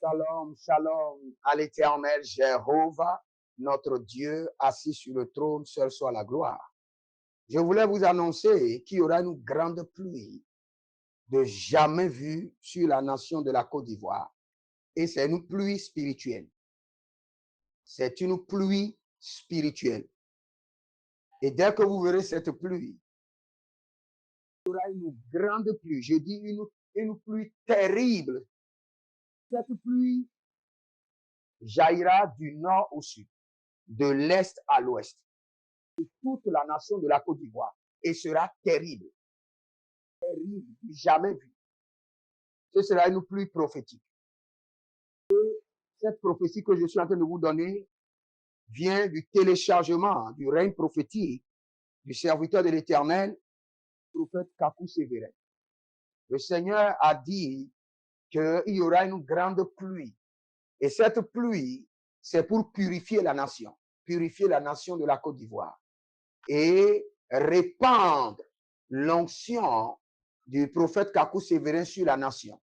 Shalom, shalom à l'Éternel Jéhovah, notre Dieu, assis sur le trône, seul soit la gloire. Je voulais vous annoncer qu'il y aura une grande pluie de jamais vue sur la nation de la Côte d'Ivoire. Et c'est une pluie spirituelle. C'est une pluie spirituelle. Et dès que vous verrez cette pluie, il y aura une grande pluie. Je dis une pluie terrible. Cette pluie jaillira du nord au sud, de l'est à l'ouest, de toute la nation de la Côte d'Ivoire, et sera terrible. Terrible, jamais vu. Ce sera une pluie prophétique. Et cette prophétie que je suis en train de vous donner vient du téléchargement du règne prophétique du serviteur de l'Éternel, prophète Kakou Sévérin. Le Seigneur a dit qu'il y aura une grande pluie. Et cette pluie, c'est pour purifier la nation de la Côte d'Ivoire et répandre l'onction du prophète Kakou Sévérin sur la nation.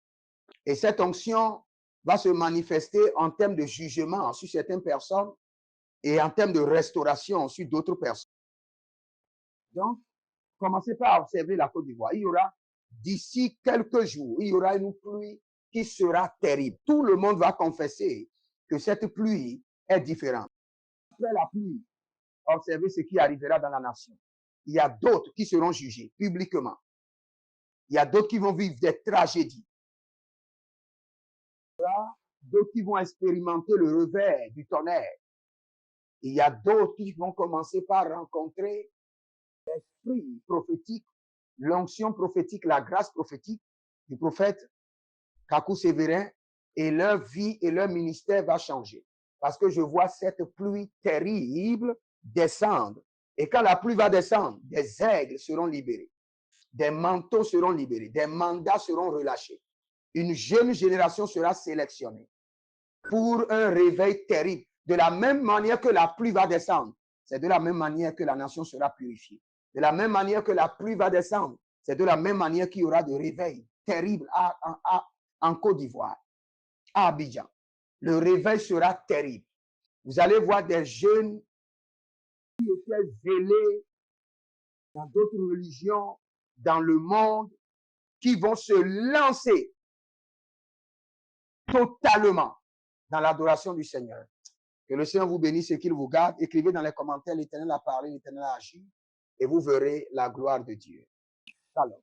Et cette onction va se manifester en termes de jugement sur certaines personnes et en termes de restauration sur d'autres personnes. Donc, commencez par observer la Côte d'Ivoire. Il y aura, d'ici quelques jours, il y aura une pluie qui sera terrible. Tout le monde va confesser que cette pluie est différente. Après la pluie, observez ce qui arrivera dans la nation. Il y a d'autres qui seront jugés publiquement. Il y a d'autres qui vont vivre des tragédies. Il y a d'autres qui vont expérimenter le revers du tonnerre. Il y a d'autres qui vont commencer par rencontrer l'esprit prophétique, l'onction prophétique, la grâce prophétique du prophète Kakou Sévérin, et leur vie et leur ministère va changer. Parce que je vois cette pluie terrible descendre. Et quand la pluie va descendre, des aigles seront libérés, des manteaux seront libérés, des mandats seront relâchés. Une jeune génération sera sélectionnée pour un réveil terrible. De la même manière que la pluie va descendre, c'est de la même manière que la nation sera purifiée. De la même manière que la pluie va descendre, c'est de la même manière qu'il y aura de réveil terrible en Côte d'Ivoire, à Abidjan. Le réveil sera terrible. Vous allez voir des jeunes qui étaient zélés dans d'autres religions, dans le monde, qui vont se lancer totalement dans l'adoration du Seigneur. Que le Seigneur vous bénisse et qu'il vous garde. Écrivez dans les commentaires, l'Éternel a parlé, l'Éternel a agi, et vous verrez la gloire de Dieu. Shalom.